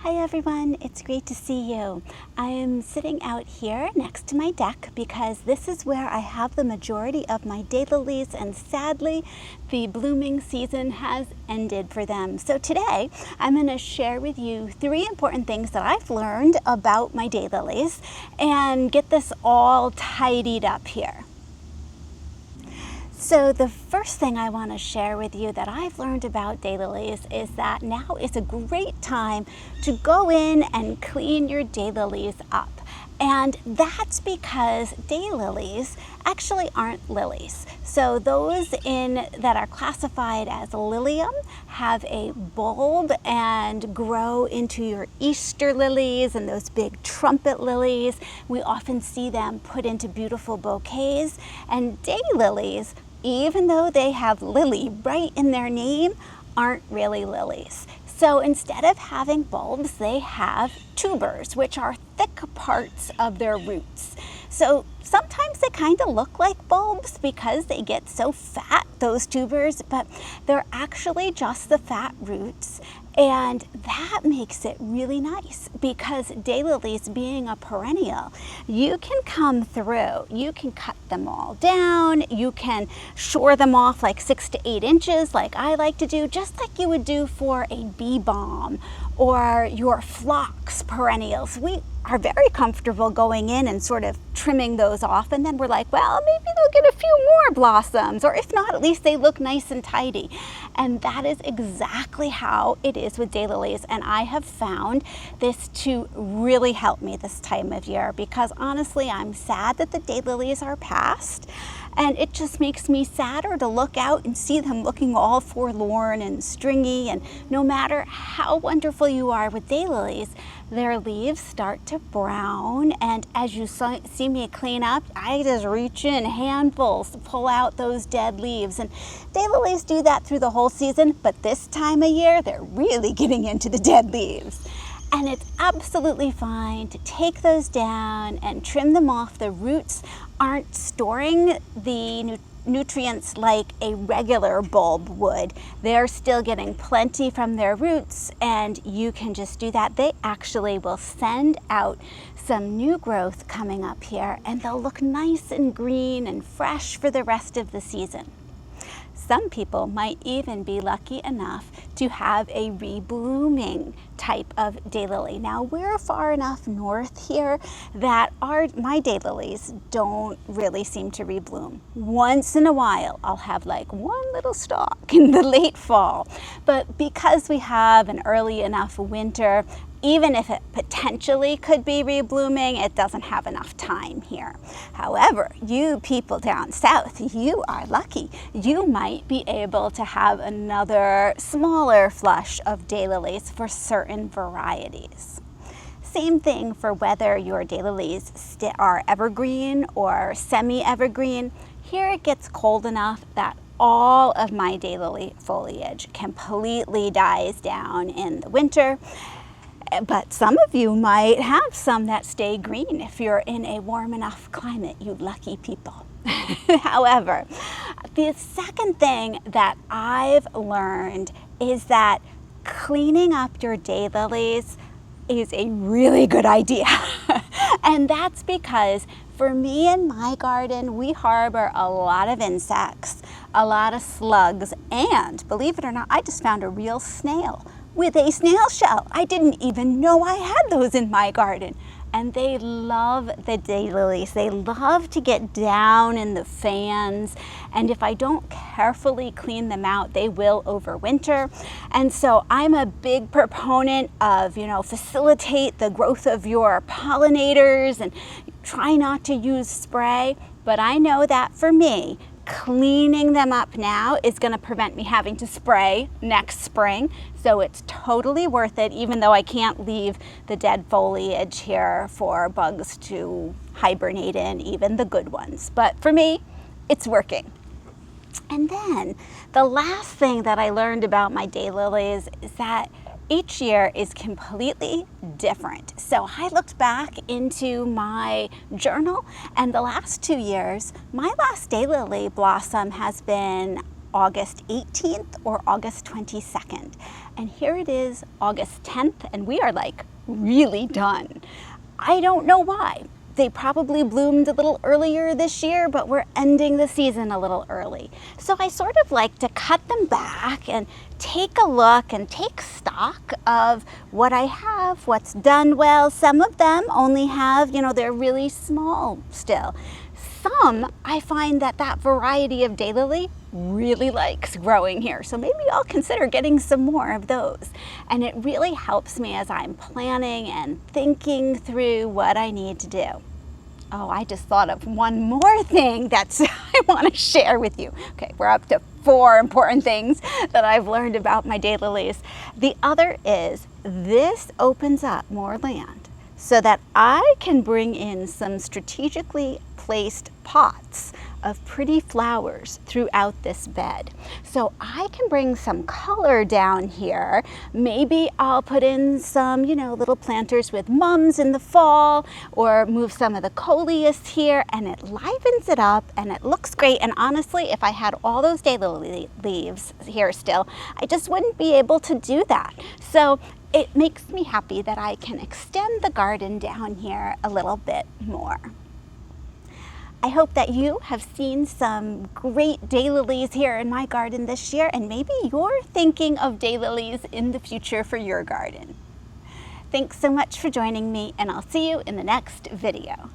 Hi everyone, it's great to see you. I am sitting out here next to my deck because this is where I have the majority of my daylilies, and sadly the blooming season has ended for them. So today I'm going to share with you 3 important things that I've learned about my daylilies and get this all tidied up here. So the first thing I want to share with you that I've learned about daylilies is that now is a great time to go in and clean your daylilies up. And that's because daylilies actually aren't lilies. So those that are classified as lilium have a bulb and grow into your Easter lilies and those big trumpet lilies. We often see them put into beautiful bouquets. And daylilies, even though they have lily right in their name, aren't really lilies. So instead of having bulbs, they have tubers, which are thick parts of their roots. So sometimes they kind of look like bulbs because they get so fat, those tubers, but they're actually just the fat roots. And that makes it really nice because daylilies, being a perennial, you can come through, you can cut them all down, you can shore them off like 6 to 8 inches like I like to do, just like you would do for a bee balm or your phlox perennials. We are very comfortable going in and sort of trimming those off, and then we're like, well, maybe they'll get a few more blossoms, or if not, at least they look nice and tidy. And that is exactly how it is with daylilies, and I have found this to really help me this time of year because honestly I'm sad that the daylilies are past, and it just makes me sadder to look out and see them looking all forlorn and stringy. And no matter how wonderful you are with daylilies, their leaves start to brown, and as you see me clean up, I just reach in handfuls to pull out those dead leaves. And daylilies do that through the whole season, but this time of year they're really getting into the dead leaves. And it's absolutely fine to take those down and trim them off. The roots aren't storing the nutrients like a regular bulb would. They're still getting plenty from their roots, and you can just do that. They actually will send out some new growth coming up here, and they'll look nice and green and fresh for the rest of the season. Some people might even be lucky enough to have a reblooming type of daylily. Now we're far enough north here that my daylilies don't really seem to rebloom. Once in a while I'll have like one little stalk in the late fall, but because we have an early enough winter, even if it potentially could be reblooming, it doesn't have enough time here. However, you people down south, you are lucky. You might be able to have another smaller flush of daylilies for certain varieties. Same thing for whether your daylilies are evergreen or semi-evergreen. Here it gets cold enough that all of my daylily foliage completely dies down in the winter. But some of you might have some that stay green if you're in a warm enough climate, you lucky people. However, the second thing that I've learned is that cleaning up your daylilies is a really good idea. And that's because for me in my garden, we harbor a lot of insects, a lot of slugs, and believe it or not, I just found a real snail with a snail shell. I didn't even know I had those in my garden. And they love the daylilies. They love to get down in the fans. And if I don't carefully clean them out, they will overwinter. And so I'm a big proponent of, facilitate the growth of your pollinators and try not to use spray. But I know that for me, cleaning them up now is going to prevent me having to spray next spring. So it's totally worth it, even though I can't leave the dead foliage here for bugs to hibernate in, even the good ones. But for me, it's working. And then the last thing that I learned about my daylilies is that each year is completely different. So I looked back into my journal, and the last 2 years, my last daylily blossom has been August 18th or August 22nd. And here it is, August 10th, and we are like really done. I don't know why. They probably bloomed a little earlier this year, but we're ending the season a little early. So I sort of like to cut them back and take a look and take stock of what I have, what's done well. Some of them only have, they're really small still. Some, I find that variety of daylily really likes growing here. So maybe I'll consider getting some more of those. And it really helps me as I'm planning and thinking through what I need to do. Oh, I just thought of one more thing I want to share with you. Okay, we're up to 4 important things that I've learned about my daylilies. The other is this opens up more land so that I can bring in some strategically placed pots of pretty flowers throughout this bed. So I can bring some color down here. Maybe I'll put in some, little planters with mums in the fall, or move some of the coleus here, and it livens it up and it looks great. And honestly, if I had all those daylily leaves here still, I just wouldn't be able to do that. So it makes me happy that I can extend the garden down here a little bit more. I hope that you have seen some great daylilies here in my garden this year, and maybe you're thinking of daylilies in the future for your garden. Thanks so much for joining me, and I'll see you in the next video.